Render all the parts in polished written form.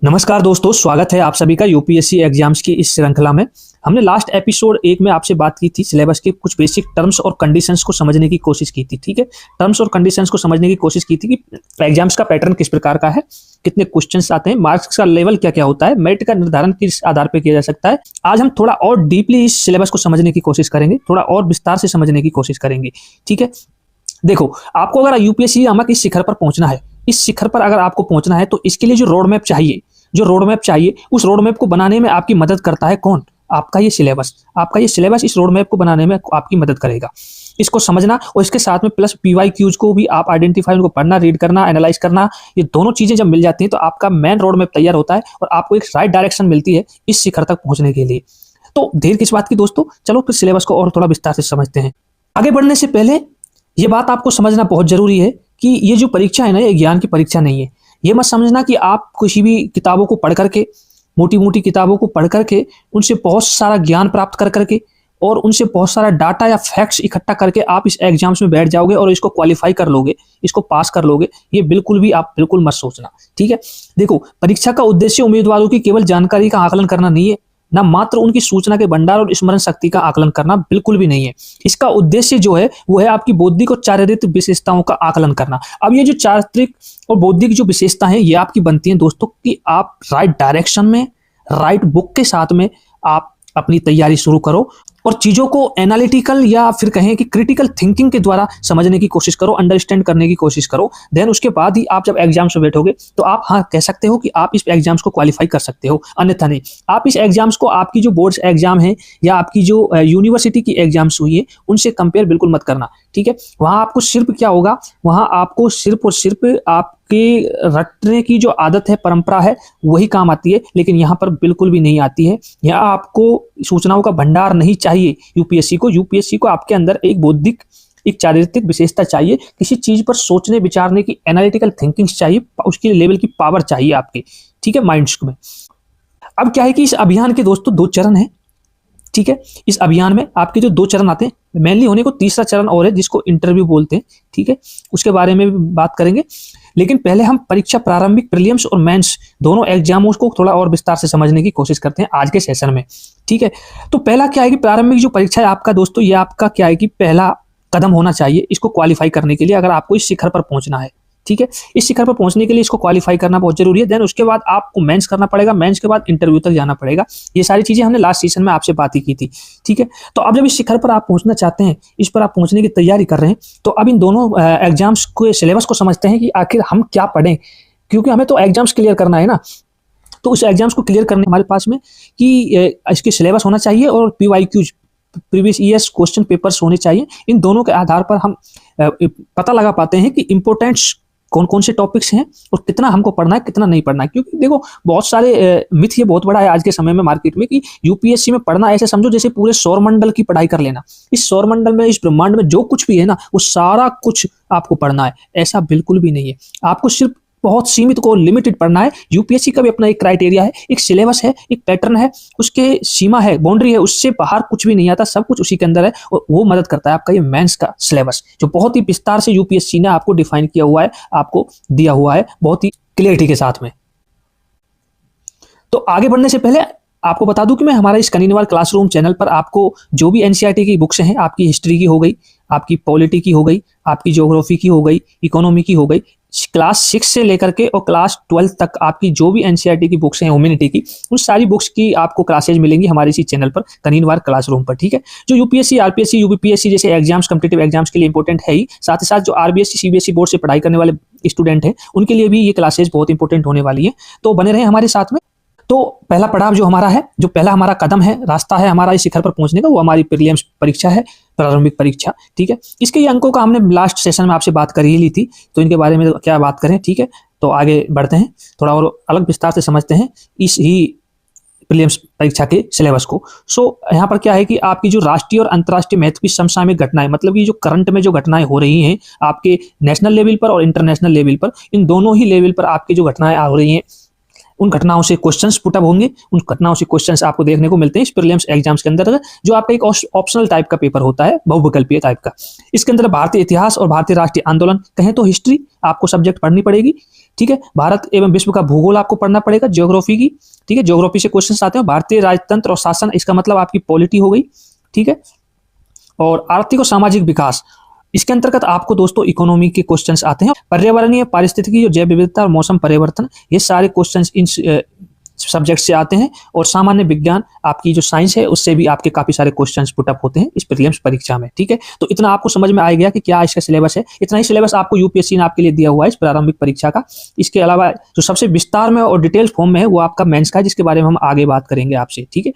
नमस्कार दोस्तों, स्वागत है आप सभी का यूपीएससी एग्जाम्स की इस श्रृंखला में। हमने लास्ट एपिसोड 1 में आपसे बात की थी सिलेबस के कुछ बेसिक टर्म्स और कंडीशंस को समझने की कोशिश की थी। ठीक है, टर्म्स और कंडीशंस को समझने की कोशिश की थी कि एग्जाम्स का पैटर्न किस प्रकार का है, कितने क्वेश्चंस आते हैं, मार्क्स का लेवल क्या क्या होता है, मेरिट का निर्धारण किस आधार पर किया जा सकता है। आज हम थोड़ा और डीपली इस सिलेबस को समझने की कोशिश करेंगे, थोड़ा और विस्तार से समझने की कोशिश करेंगे। ठीक है, देखो, आपको अगर यूपीएससी आमक इस शिखर पर पहुंचना है, इस शिखर पर अगर आपको पहुंचना है तो इसके लिए जो रोड मैप चाहिए, उस रोड मैप को बनाने में आपकी मदद करता है कौन? आपका ये सिलेबस इस रोड मैप को बनाने में आपकी मदद करेगा। इसको समझना और इसके साथ में प्लस पीवाईक्यूज को भी आप आइडेंटिफाई, उनको पढ़ना, रीड करना, एनालाइज करना, ये दोनों चीजें जब मिल जाती हैं तो आपका मेन रोड मैप तैयार होता है और आपको एक राइट डायरेक्शन मिलती है इस शिखर तक पहुंचने के लिए। तो देर किस बात की दोस्तों, चलो फिर सिलेबस को और थोड़ा विस्तार से समझते हैं। आगे बढ़ने से पहले ये बात आपको समझना बहुत जरूरी है कि ये जो परीक्षा है ना, ये ज्ञान की परीक्षा नहीं है। ये मत समझना कि आप किसी भी किताबों को पढ़ करके, मोटी मोटी किताबों को पढ़ करके, उनसे बहुत सारा ज्ञान प्राप्त कर करके और उनसे बहुत सारा डाटा या फैक्ट्स इकट्ठा करके आप इस एग्जाम्स में बैठ जाओगे और इसको क्वालिफाई कर लोगे, इसको पास कर लोगे। ये बिल्कुल मत सोचना। ठीक है, देखो, परीक्षा का उद्देश्य उम्मीदवारों की केवल जानकारी का आकलन करना नहीं है, ना मात्र उनकी सूचना के भंडार और स्मरण शक्ति का आकलन करना, बिल्कुल भी नहीं है। इसका उद्देश्य जो है वो है आपकी बौद्धिक और चारित्रिक विशेषताओं का आकलन करना। अब ये जो चारित्रिक और बौद्धिक जो विशेषता है ये आपकी बनती है दोस्तों कि आप राइट डायरेक्शन में, राइट बुक के साथ में आप अपनी तैयारी शुरू करो और चीजों को एनालिटिकल या फिर कहें कि क्रिटिकल थिंकिंग के द्वारा समझने की कोशिश करो, अंडरस्टैंड करने की कोशिश करो। देन उसके बाद ही आप जब एग्जाम्स में बैठोगे तो आप हाँ कह सकते हो कि आप इस एग्जाम्स को क्वालिफाई कर सकते हो, अन्यथा नहीं। आप इस एग्जाम्स को आपकी जो बोर्ड्स एग्जाम है या आपकी जो यूनिवर्सिटी की एग्जाम्स हुई है उनसे कंपेयर बिल्कुल मत करना। ठीक है, वहां आपको सिर्फ क्या होगा, वहां आपको सिर्फ और सिर्फ आपके रटने की जो आदत है, परंपरा है, वही काम आती है, लेकिन यहाँ पर बिल्कुल भी नहीं आती है। यहाँ आपको सूचनाओं का भंडार नहीं चाहिए। यूपीएससी को आपके अंदर एक बौद्धिक, एक चारित्रिक विशेषता चाहिए, किसी चीज पर सोचने विचारने की एनालिटिकल थिंकिंग चाहिए, उसके लेवल की पावर चाहिए आपके। ठीक है, माइंड्स में। अब क्या है कि इस अभियान के दोस्तों 2 चरण है। ठीक है, इस अभियान में आपके जो 2 चरण आते हैं, मेनली होने को तीसरा चरण और है जिसको इंटरव्यू बोलते हैं। ठीक है, उसके बारे में भी बात करेंगे, लेकिन पहले हम परीक्षा प्रारंभिक, प्रीलिम्स और मेंस दोनों एग्जामों को थोड़ा और विस्तार से समझने की कोशिश करते हैं आज के सेशन में। ठीक है, तो पहला क्या है कि प्रारंभिक जो परीक्षा है आपका दोस्तों, ये आपका क्या है कि पहला कदम होना चाहिए इसको क्वालिफाई करने के लिए, अगर आपको इस शिखर पर पहुंचना है। ठीक है, इस शिखर पर पहुंचने के लिए इसको क्वालिफाई करना बहुत जरूरी है। देन उसके बाद आपको मेंस करना पड़ेगा, मेंस के बाद इंटरव्यू तक जाना पड़ेगा। ये सारी चीजें हमने लास्ट सेशन में आपसे बात ही की थी। ठीक है, तो अब जब इस शिखर पर आप पहुंचना चाहते हैं, इस पर आप पहुंचने की तैयारी कर रहे हैं, तो अब इन दोनों एग्जाम्स को, सिलेबस को समझते हैं कि आखिर हम क्या पढ़ें, क्योंकि हमें तो एग्जाम्स क्लियर करना है ना। तो उस एग्जाम्स को क्लियर करने हमारे पास में कि इसके सिलेबस होना चाहिए और PYQs, previous years question papers होने चाहिए। इन दोनों के आधार पर हम पता लगा पाते हैं कि इंपोर्टेंट्स कौन कौन से टॉपिक्स हैं और कितना हमको पढ़ना है, कितना नहीं पढ़ना है। क्योंकि देखो, बहुत सारे मिथ ये बहुत बड़ा है आज के समय में मार्केट में कि यूपीएससी में पढ़ना ऐसे समझो जैसे पूरे सौरमंडल की पढ़ाई कर लेना। इस सौरमंडल में, इस ब्रह्मांड में जो कुछ भी है ना, वो सारा कुछ आपको पढ़ना है। ऐसा बिल्कुल भी नहीं है। आपको सिर्फ बहुत सीमित को, लिमिटेड पढ़ना है। यूपीएससी का भी अपना एक क्राइटेरिया है, एक सिलेबस है, एक पैटर्न है, उसके सीमा है, बाउंड्री है, उससे बाहर कुछ भी नहीं आता, सब कुछ उसी के अंदर है। और वो मदद करता है आपका ये मेंस का सिलेबस, जो बहुत ही विस्तार से यूपीएससी ने आपको डिफाइन किया हुआ है, आपको दिया हुआ है बहुत ही क्लियरिटी के साथ में। तो आगे बढ़ने से पहले आपको बता दूं कि मैं हमारा इस कनीनवार क्लासरूम चैनल पर आपको जो भी एनसीईआरटी की बुक्स हैं, आपकी हिस्ट्री की हो गई, आपकी पॉलिटी की हो गई, आपकी ज्योग्राफी की हो गई, इकोनॉमी की हो गई, क्लास 6 से लेकर के और क्लास 12 तक आपकी जो भी एनसीईआरटी की बुक्स हैं, ह्यूमैनिटी की, उन सारी बुक्स की आपको क्लासेज मिलेंगी हमारे इसी चैनल पर, कनीनवार क्लासरूम पर। ठीक है, जो यूपीएससी, आरपीएससी, यूपीपीएससी जैसे एग्जाम्स, कॉम्पिटिटिव एग्जाम्स के लिए इंपॉर्टेंट है ही, साथ ही साथ जो आरबीएससी, सीबीएसई बोर्ड से पढ़ाई करने वाले स्टूडेंट हैं उनके लिए भी ये क्लासेज बहुत इंपॉर्टेंट होने वाली है। तो बने रहे हमारे साथ में। तो पहला पड़ाव जो हमारा है, जो पहला हमारा कदम है, रास्ता है हमारा इस शिखर पर पहुंचने का, वो हमारी प्रीलिम्स परीक्षा है, प्रारंभिक परीक्षा। ठीक है, इसके ये अंकों का हमने लास्ट सेशन में आपसे बात कर ही ली थी, तो इनके बारे में क्या बात करें। ठीक है, तो आगे बढ़ते हैं, थोड़ा और अलग विस्तार से समझते हैं इस ही प्रीलिम्स परीक्षा के सिलेबस को। यहाँ पर क्या है कि आपकी जो राष्ट्रीय और अंतर्राष्ट्रीय महत्व की समसामयिक घटनाएं, मतलब कि जो करंट में जो घटनाएं हो रही हैं आपके नेशनल लेवल पर और इंटरनेशनल लेवल पर, इन दोनों ही लेवल पर आपकी जो घटनाएं हो रही हैं, उन घटनाओं से क्वेश्चंस पुट अप होंगे, उन घटनाओं से क्वेश्चंस आपको देखने को मिलते हैं इस प्रीलिम्स एग्जाम्स के अंदर, जो आपका एक ऑप्शनल टाइप का पेपर होता है, बहुविकल्पीय टाइप का। इसके अंदर भारतीय इतिहास और भारतीय राष्ट्रीय आंदोलन, कहें तो हिस्ट्री आपको सब्जेक्ट पढ़नी पड़ेगी। ठीक है। भारत एवं विश्व का भूगोल आपको पढ़ना पड़ेगा, ज्योग्राफी की, ठीक है। ज्योग्राफी से क्वेश्चन आते हैं। भारतीय राजतंत्र और शासन, इसका मतलब आपकी पॉलिटी हो गई, ठीक है। और आर्थिक और सामाजिक विकास, इसके अंतर्गत आपको दोस्तों इकोनॉमी के क्वेश्चंस आते हैं। पर्यावरणीय, पारिस्थितिकी, जैव विविधता और मौसम परिवर्तन, ये सारे क्वेश्चंस इन सब्जेक्ट से आते हैं। और सामान्य विज्ञान, आपकी जो साइंस है, उससे भी आपके काफी सारे क्वेश्चंस पुट अप होते हैं इस प्रीलिम्स परीक्षा में, ठीक है। तो इतना आपको समझ में आ गया कि क्या इसका सिलेबस है। इतना ही सिलेबस आपको यूपीएससी ने आपके लिए दिया हुआ है इस प्रारंभिक परीक्षा का। इसके अलावा जो सबसे विस्तार में और डिटेल्स फॉर्म में है वो आपका मेंस का है, जिसके बारे में हम आगे बात करेंगे आपसे, ठीक है।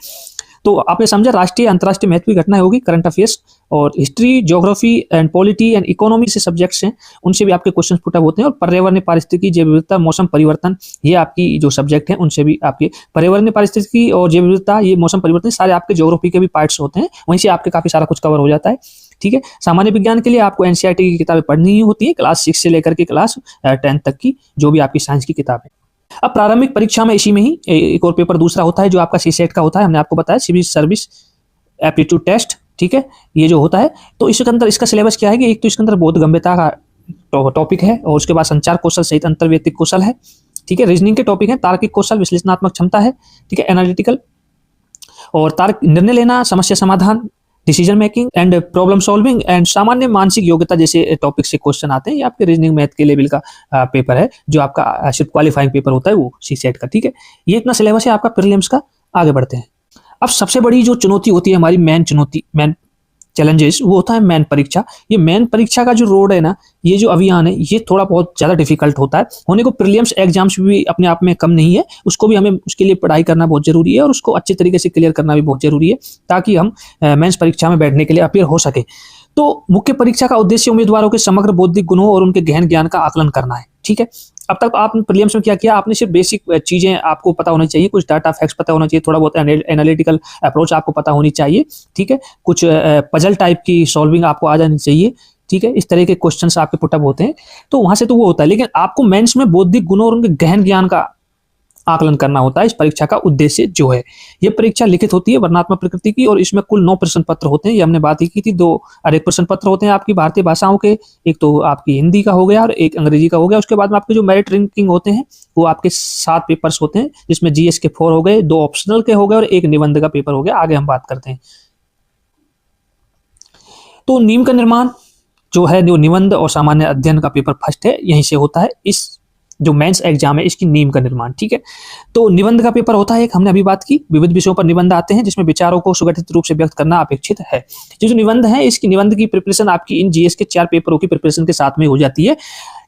तो आपने समझा, राष्ट्रीय अंतर्राष्ट्रीय महत्व की घटनाएं होगी, करंट अफेयर्स, और history, geography and polity and economy से सब्जेक्ट्स हैं, उनसे भी आपके क्वेश्चन पुट अप होते हैं। और पर्यावरण, पारिस्थितिकी, जैव विविधता, मौसम परिवर्तन, ये आपकी जो सब्जेक्ट हैं उनसे भी आपके पर्यावरण, पारिस्थितिकी और जैव विविधता, ये मौसम परिवर्तन, सारे आपके ज्योग्राफी के भी पार्ट्स होते हैं। वहीं से आपके काफी सारा कुछ कवर हो जाता है, ठीक है। सामान्य विज्ञान के लिए आपको एनसीईआरटी की किताबें पढ़नी ही होती है, क्लास 6 से लेकर के क्लास 10 तक की जो भी आपकी साइंस की किताबें। अब प्रारंभिक परीक्षा में इसी में ही एक और पेपर दूसरा होता है जो आपका सीसेट का होता है। हमने आपको बताया, सिविल सर्विस एप्टीट्यूड टेस्ट, ठीक है, ये जो होता है। तो इसके अंदर इसका सिलेबस क्या है कि एक तो इसके अंदर बोध गंभीरता का टॉपिक है, और उसके बाद संचार कौशल सहित अंतर्वैयक्तिक कौशल है, ठीक है। रीजनिंग के टॉपिक है, तार्किक कौशल, विश्लेषणात्मक क्षमता है, ठीक है, एनालिटिकल और तार्क निर्णय लेना, समस्या समाधान, decision making and problem solving and सामान्य मानसिक योग्यता जैसे टॉपिक से क्वेश्चन आते हैं। ये आपके रीजनिंग मैथ के लेवल का पेपर है, जो आपका सिर्फ क्वालिफाइंग पेपर होता है वो सीसेट का, ठीक है। ये इतना सिलेबस है आपका प्रीलिम्स का। आगे बढ़ते हैं। अब सबसे बड़ी जो चुनौती होती है हमारी, मेन चैलेंजेस, वो होता है मेन परीक्षा। ये मेन परीक्षा का जो रोड है ना, ये जो अभियान है, ये थोड़ा बहुत ज़्यादा डिफिकल्ट होता है होने को। प्रीलिम्स एग्जाम्स भी अपने आप में कम नहीं है, उसको भी हमें उसके लिए पढ़ाई करना बहुत जरूरी है, और उसको अच्छे तरीके से क्लियर करना भी बहुत जरूरी है, ताकि हम मेंस परीक्षा में बैठने के लिए अपीयर हो सके। तो मुख्य परीक्षा का उद्देश्य उम्मीदवारों के समग्र बौद्धिक गुणों और उनके गहन ज्ञान का आकलन करना है, ठीक है। अब तक आपने प्रीलिम्स में क्या किया, आपने सिर्फ बेसिक चीजें आपको पता होनी चाहिए, कुछ डाटा फैक्ट्स पता होना चाहिए, थोड़ा बहुत एनालिटिकल अप्रोच आपको पता होनी चाहिए, ठीक है। कुछ पजल टाइप की सॉल्विंग आपको आ जानी चाहिए, ठीक है। इस तरह के क्वेश्चंस आपके पुटअप होते हैं, तो वहां से तो वो होता है। लेकिन आपको मेंस में बौद्धिक गुणों और उनके गहन ज्ञान का आकलन करना होता है। इस परीक्षा का उद्देश्य जो है, ये परीक्षा लिखित होती है, वर्णनात्मक प्रकृति की, और इसमें कुल 9 प्रश्न पत्र होते हैं। ये हमने बात ही की थी। 2 और 1 प्रश्न पत्र होते हैं आपकी भारतीय भाषाओं के, एक तो आपकी हिंदी का हो गया और एक अंग्रेजी का हो गया। उसके बाद में आपके जो मेरिट रैंकिंग होते हैं वो आपके 7 पेपर्स होते हैं, जिसमें जीएस के 4 हो गए, 2 ऑप्शनल के हो गए और 1 निबंध का पेपर हो गया। आगे हम बात करते हैं। तो नीम का निर्माण जो है, जो निबंध और सामान्य अध्ययन का पेपर फर्स्ट है, यहीं से होता है। इस जो मेंस एग्जाम है इसकी नीम का निर्माण, ठीक है। तो निबंध का पेपर होता है एक, हमने अभी बात की, विविध विषयों पर निबंध आते हैं जिसमें विचारों को सुगठित रूप से व्यक्त करना अपेक्षित है। ये जो निबंध है, इसकी निबंध की प्रिपरेशन आपकी इन जीएस के 4 पेपरों की प्रिपरेशन के साथ में हो जाती है।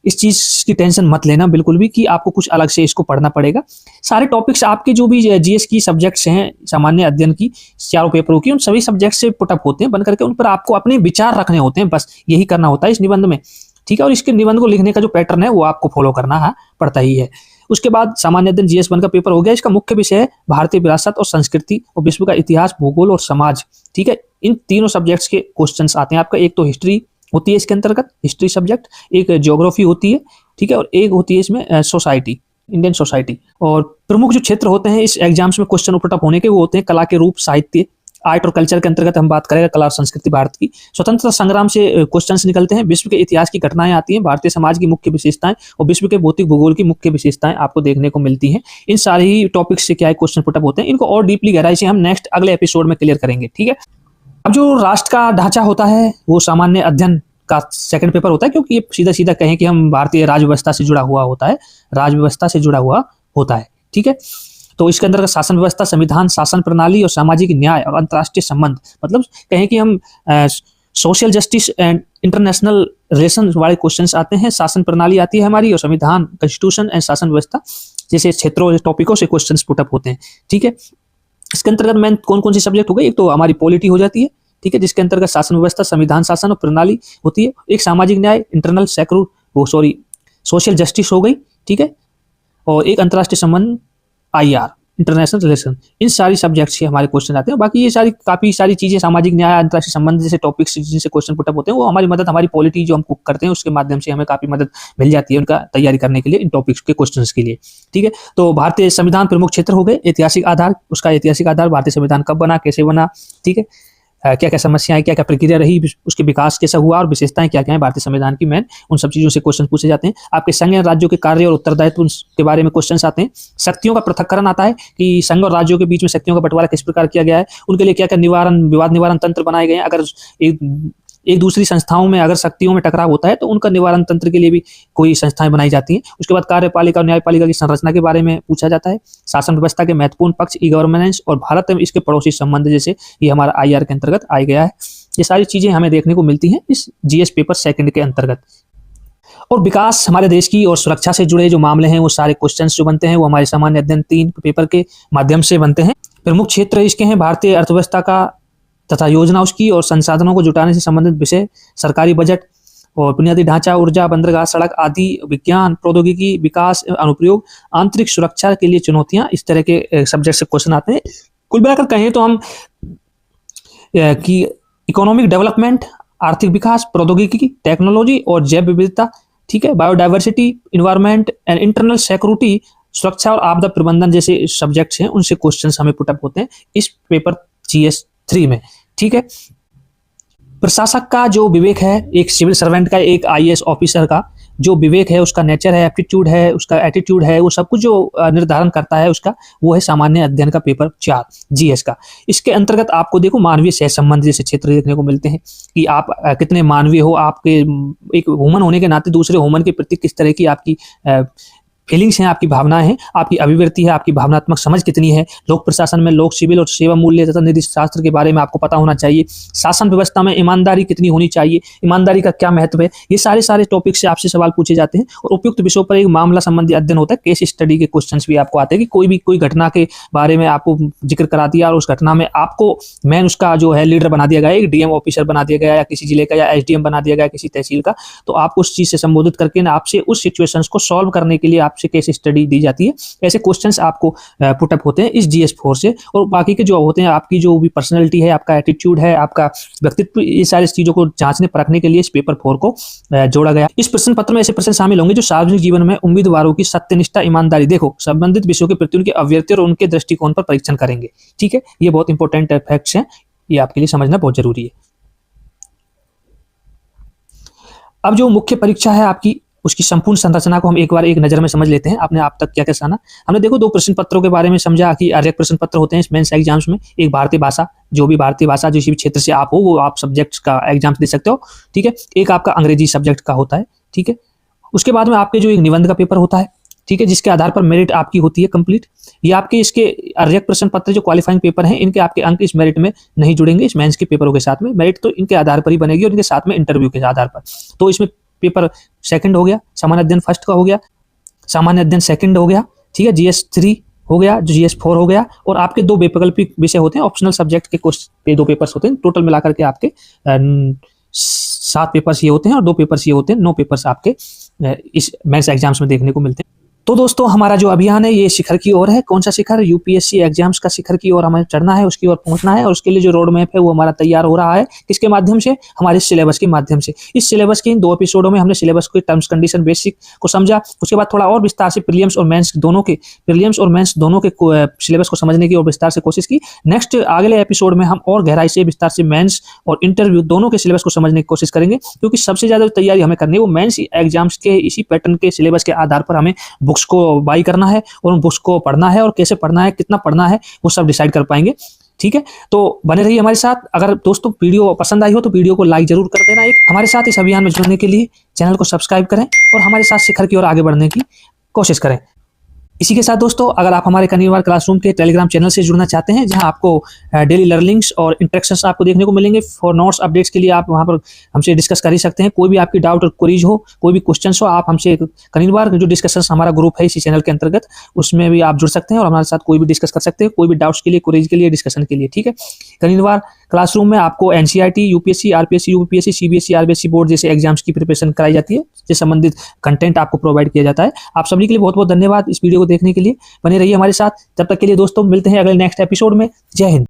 इस चीज की टेंशन मत लेना बिल्कुल भी कि आपको कुछ अलग से इसको पढ़ना पड़ेगा। सारे टॉपिक्स आपके जो भी जीएस की सब्जेक्ट्स हैं, सामान्य अध्ययन की 4 पेपरों की, उन सभी सब्जेक्ट से पुटअप होते हैं, बन करके उन पर आपको अपने विचार रखने होते हैं, बस यही करना होता है इस निबंध में, ठीक है। और इसके निबंध को लिखने का जो पैटर्न है वो आपको फॉलो करना पड़ता ही है। उसके बाद सामान्य अध्ययन जीएस 1 का पेपर हो गया। इसका मुख्य विषय है भारतीय विरासत और संस्कृति और विश्व का इतिहास, भूगोल और समाज, ठीक है। इन तीनों सब्जेक्ट्स के क्वेश्चंस आते हैं आपका। एक तो हिस्ट्री होती है इसके अंतर्गत, हिस्ट्री सब्जेक्ट, एक ज्योग्राफी होती है, ठीक है, और एक होती है इसमें सोसाइटी, इंडियन सोसाइटी। और प्रमुख जो क्षेत्र होते हैं इस एग्जाम्स में क्वेश्चन पुटअप होने के, वो होते हैं कला के रूप, साहित्य, आर्ट और कल्चर के अंतर्गत हम बात करेंगे कला और संस्कृति भारत की। स्वतंत्रता संग्राम से क्वेश्चंस निकलते हैं, विश्व के इतिहास की घटनाएं आती हैं, भारतीय समाज की मुख्य विशेषताएं और विश्व के भौतिक भूगोल की मुख्य विशेषताएं आपको देखने को मिलती हैं। इन सारे ही टॉपिक्स से क्या है क्वेश्चन पुटअप होते हैं। इनको और डीपली गहराई से हम नेक्स्ट अगले एपिसोड में क्लियर करेंगे, ठीक है। अब जो राष्ट्र का ढांचा होता है वो सामान्य अध्ययन का सेकंड पेपर होता है, क्योंकि ये सीधा सीधा कहें कि हम भारतीय राज्य व्यवस्था से जुड़ा हुआ होता है, राज्य व्यवस्था से जुड़ा हुआ होता है, ठीक है। तो इसके अंदर शासन व्यवस्था, संविधान, शासन प्रणाली और सामाजिक न्याय और अंतर्राष्ट्रीय संबंध, मतलब कहें कि हम social justice and international relation वाले क्वेश्चंस आते हैं। शासन प्रणाली आती है हमारी, और संविधान, कॉन्स्टिट्यूशन एंड शासन व्यवस्था जैसे क्षेत्रों टॉपिकों से क्वेश्चंस पुटअप होते हैं, ठीक है। इसके अंतर्गत मैं कौन कौन सी सब्जेक्ट हो गई, एक तो हमारी पॉलिटी हो जाती है, ठीक है, जिसके अंतर्गत शासन व्यवस्था, संविधान, शासन और प्रणाली होती है। एक सामाजिक न्याय, इंटरनल सोशल जस्टिस हो गई, ठीक है, और एक अंतर्राष्ट्रीय संबंध, IR, इंटरनेशनल रिलेशन। इन सारी सब्जेक्ट्स के हमारे क्वेश्चन आते हैं। बाकी ये काफी सारी चीजें, सामाजिक न्याय, अंतर्राष्ट्रीय संबंध जैसे टॉपिक्स जिनसे क्वेश्चन पुटअप होते हैं, वो हमारी मदद, हमारी पॉलिटी जो हम कुक करते हैं उसके माध्यम से हमें काफी मदद मिल जाती है उनका तैयारी करने के लिए, इन टॉपिक्स के क्वेश्चन के लिए, ठीक है। तो भारतीय संविधान प्रमुख क्षेत्र हो गए। ऐतिहासिक आधार, उसका ऐतिहासिक आधार, भारतीय संविधान कब बना, कैसे बना, ठीक है। क्या क्या समस्याएं, क्या क्या प्रक्रिया रही, उसके विकास कैसा हुआ और विशेषताएं क्या क्या हैं भारतीय संविधान की मेन, उन सब चीज़ों से क्वेश्चन पूछे जाते हैं। आपके संघ और राज्यों के कार्य और उत्तरदायित्व के बारे में क्वेश्चन आते हैं। शक्तियों का पृथक्करण आता है कि संघ और राज्यों के बीच में शक्तियों का बंटवारा किस प्रकार किया गया है, उनके लिए क्या क्या विवाद निवारण तंत्र बनाए गए हैं। अगर एक दूसरी संस्थाओं में अगर शक्तियों में टकराव होता है तो उनका निवारण तंत्र के लिए भी कोई संस्थाएं बनाई जाती हैं। उसके बाद कार्यपालिका और न्यायपालिका की संरचना के बारे में पूछा जाता है। शासन व्यवस्था के महत्वपूर्ण पक्ष, ई गवर्नेंस और भारत में इसके पड़ोसी संबंध, जैसे ये हमारा IR के अंतर्गत आ गया है। ये सारी चीजें हमें देखने को मिलती हैं इस GS पेपर सेकंड के अंतर्गत। और विकास हमारे देश की और सुरक्षा से जुड़े जो मामले हैं, वो सारे क्वेश्चंस जो बनते हैं वो हमारे सामान्य अध्ययन 3 पेपर के माध्यम से बनते हैं। प्रमुख क्षेत्र इसके हैं भारतीय अर्थव्यवस्था का तथा योजना उसकी और संसाधनों को जुटाने से संबंधित विषय, सरकारी बजट और बुनियादी ढांचा, ऊर्जा, बंदरगाह, सड़क आदि, विज्ञान, प्रौद्योगिकी, विकास, अनुप्रयोग, आंतरिक सुरक्षा के लिए चुनौतियां, इस तरह के सब्जेक्ट से क्वेश्चन आते हैं। कुल मिलाकर कहें तो हम कि इकोनॉमिक डेवलपमेंट, आर्थिक विकास, प्रौद्योगिकी, टेक्नोलॉजी और जैव विविधता, ठीक है, biodiversity, environment and internal security, सुरक्षा और आपदा प्रबंधन जैसे सब्जेक्ट्स हैं, उनसे क्वेश्चंस हमें पुटअप होते हैं इस पेपर GS 3 में, ठीक है। प्रशासक का जो विवेक है, एक सिविल सर्वेंट का, एक IAS ऑफिसर का जो विवेक है, उसका नेचर है, एप्टीट्यूड है, उसका एटीट्यूड है, वो सब कुछ जो निर्धारण करता है उसका, वो है सामान्य अध्ययन का पेपर 4 GS का। इसके अंतर्गत आपको देखो मानवीय सह संबंध जैसे क्षेत्र देखने को मिलते हैं कि आप कितने मानवीय हो, आपके एक ह्यूमन होने के नाते दूसरे ह्यूमन के प्रति किस तरह की आपकी फीलिंग्स हैं, आपकी भावनाएं हैं, आपकी अभिव्यक्ति है, आपकी भावनात्मक समझ कितनी है। लोक प्रशासन में लोक सिविल और सेवा मूल्य तथा नीति शास्त्र के बारे में आपको पता होना चाहिए। शासन व्यवस्था में ईमानदारी कितनी होनी चाहिए, ईमानदारी का क्या महत्व है, ये सारे टॉपिक से आपसे सवाल पूछे जाते हैं। और उपयुक्त विषयों पर एक मामला संबंधी अध्ययन होता है, केस स्टडी के क्वेश्चन भी आपको आते हैं कि कोई घटना के बारे में आपको जिक्र करा दिया और उस घटना में आपको मैन उसका जो है लीडर बना दिया गया, एक DM ऑफिसर बना दिया गया या किसी जिले का, या SDM बना दिया गया किसी तहसील का, तो आप उस चीज से संबोधित करके ना आपसे उस सिचुएशन को सॉल्व करने के लिए आपसे केस स्टडी दी जाती है। ऐसे क्वेश्चंस आपको पुटअप होते हैं इस GS 4 से। और बाकी के जो होते हैं, आपकी जो भी पर्सनैलिटी है, आपका एटीट्यूड है, आपका व्यक्तित्व, ये सारी चीजों को जांचने परखने के लिए इस पेपर 4 को जोड़ा गया। इस प्रश्न पत्र में ऐसे प्रश्न शामिल होंगे जो सार्वजनिक जीवन में उम्मीदवारों की सत्यनिष्ठा, ईमानदारी, देखो संबंधित विषयों के प्रति उनके अभिव्यक्ति और उनके दृष्टिकोण पर परीक्षण करेंगे, ठीक है। ये बहुत इंपॉर्टेंट फैक्ट्स हैं, ये आपके लिए समझना बहुत जरूरी है। अब जो मुख्य परीक्षा है आपकी, उसकी संपूर्ण संरचना को हम एक बार एक नजर में समझ लेते हैं। आपने आप तक क्या क्या जाना। हमने देखो 2 प्रश्न पत्रों के बारे में समझा कि आर्यक प्रश्न पत्र होते हैं इस मेंस एग्जाम्स में। एक भारतीय भाषा, जो भी भारतीय भाषा जिस भी क्षेत्र से आप हो वो आप सब्जेक्ट्स का एग्जाम दे सकते हो, ठीक है। एक आपका अंग्रेजी सब्जेक्ट का होता है, ठीक है। उसके बाद में आपके जो एक निबंध का पेपर होता है, ठीक है, जिसके आधार पर मेरिट आपकी होती है कंप्लीट। ये आपके इसके आर्यक प्रश्न पत्र जो क्वालिफाइंग पेपर हैं, इनके आपके अंक इस मेरिट में नहीं जुड़ेंगे इस मेंस के पेपरों के साथ में। मेरिट तो इनके आधार पर ही बनेगी और इनके साथ में इंटरव्यू के आधार पर। तो इसमें पेपर सेकंड हो गया, सामान्य अध्ययन फर्स्ट का हो गया, सामान्य अध्ययन सेकंड हो गया, ठीक है, GS 3 हो गया, जो GS 4 हो गया। और आपके 2 वैकल्पिक विषय होते हैं, ऑप्शनल सब्जेक्ट के क्वेश्चन 2 पेपर्स होते हैं। टोटल मिलाकर के आपके 7 पेपर्स ये होते हैं और 2 पेपर्स ये होते हैं। 9 पेपर्स आपके इस मेंस एग्जाम्स में देखने को मिलते हैं। तो दोस्तों हमारा जो अभियान है ये शिखर की ओर है। कौन सा शिखर? UPSC एग्जाम्स का शिखर की ओर हमें चढ़ना है, उसकी ओर पहुंचना है। और उसके लिए जो रोड मैप है वो हमारा तैयार हो रहा है। किसके माध्यम से? हमारे सिलेबस के माध्यम से। इस सिलेबस के इन 2 एपिसोडों में हमने सिलेबस के टर्म्स कंडीशन बेसिक को समझा। उसके बाद थोड़ा और विस्तार से प्रीलिम्स और मेंस दोनों के सिलेबस को समझने की और विस्तार से कोशिश की। नेक्स्ट अगले एपिसोड में हम और गहराई से विस्तार से मेंस और इंटरव्यू दोनों के सिलेबस को समझने की कोशिश करेंगे, क्योंकि सबसे ज्यादा तैयारी हमें करनी है वो मेंस एग्जाम्स के इसी पैटर्न के सिलेबस के आधार पर हमें बुक्स को बाई करना है और उन बुक्स को पढ़ना है, और कैसे पढ़ना है, कितना पढ़ना है, वो सब डिसाइड कर पाएंगे। ठीक है, तो बने रहिए हमारे साथ। अगर दोस्तों वीडियो पसंद आई हो तो वीडियो को लाइक जरूर कर देना। एक हमारे साथ इस अभियान में जुड़ने के लिए चैनल को सब्सक्राइब करें और हमारे साथ शिखर की ओर आगे बढ़ने की कोशिश करें। इसी के साथ दोस्तों, अगर आप हमारे कनिवार क्लासरूम के टेलीग्राम चैनल से जुड़ना चाहते हैं, जहां आपको डेली लर्निंग्स और इंटरेक्शंस आपको देखने को मिलेंगे, फॉर नोट्स अपडेट्स के लिए आप वहां पर हमसे डिस्कस कर ही सकते हैं। कोई भी आपकी डाउट और क्वेरीज हो, कोई भी क्वेश्चन हो, आप हमसे कनिवार जो डिस्कशन हमारा ग्रुप है इसी चैनल के अंतर्गत, उसमें भी आप जुड़ सकते हैं और हमारे साथ कोई भी डिस्कस कर सकते हैं, कोई भी डाउट्स के लिए, क्वेरीज के लिए, डिस्कशन के लिए। ठीक है, कनिवार क्लासरूम में आपको NCERT, UPSC, RPSC, UPSC, CBSE, RBSC board जैसे एग्जाम्स की प्रिपरेशन कराई जाती है, जिससे संबंधित कंटेंट आपको प्रोवाइड किया जाता है। आप सभी के लिए बहुत बहुत धन्यवाद इस वीडियो को देखने के लिए। बने रहिए हमारे साथ। तब तक के लिए दोस्तों मिलते हैं अगले नेक्स्ट एपिसोड में। जय हिंद।